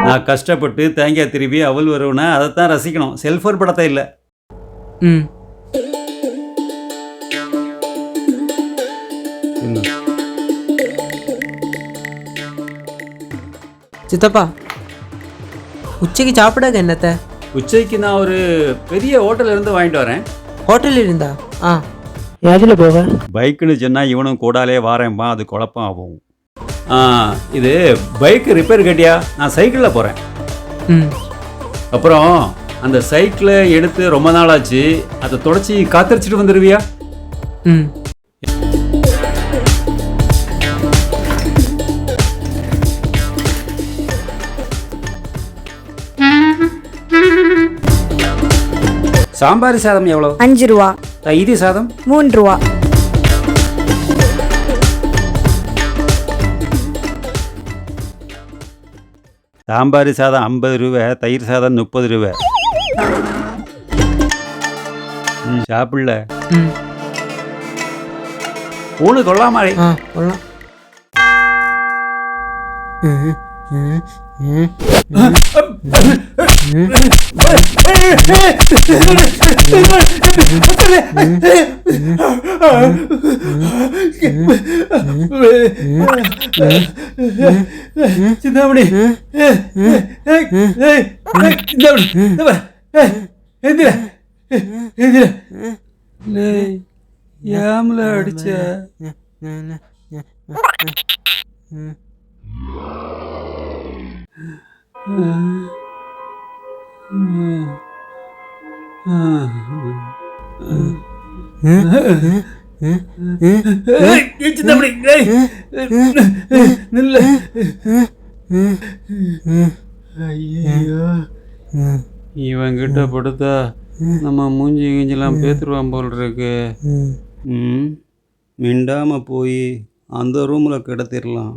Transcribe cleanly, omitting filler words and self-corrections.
நான் கஷ்டப்பட்டு தேங்காய் திருவி அவள் வருவனா அதைத்தான் ரசிக்கணும். செல்ஃபோன் படத்தை இல்லை. ம் சித்தப்பா உச்சைக்கு சாப்பிடாக என்னத்த? உச்சைக்கு நான் ஒரு பெரிய ஹோட்டல்ல இருந்து வாங்கிட்டு வரேன். ஹோட்டலில் இருந்தா? ஆ எதில் போக? பைக்குன்னு சொன்னால் இவனும் கூடாலே வாரேன்பா, அது குழப்பம் ஆகும். இது பைக்கு ரிப்பேர் கட்டியா, நான் சைக்கிளில் போகிறேன். ம் அப்புறம் அந்த சைக்கிளை எடுத்து ரொம்ப நாள் ஆச்சு, அதை தொடச்சி காத்தரிச்சிட்டு வந்துடுவியா? ம் சாம்பார் சாதம் எவ்வளோ? 5 ரூபா. இது சாதம் 3 ரூபா. சாம்பார் சாதம் 50 ரூபா, தயிர் சாதம் 30 ரூபா. சாப்பிடல ம் ஊனு கொள்ளாமாளே. ஆ கொள்ளலாம். சிந்தாமணி ஏம்ல அடிச்ச? இவங்கிட்ட படுத்தா நம்ம மூஞ்சி கிஞ்சிலாம் பேத்துருவான் போல் இருக்கு. மிண்டாம போய் அந்த ரூம்ல கிடத்திடலாம்.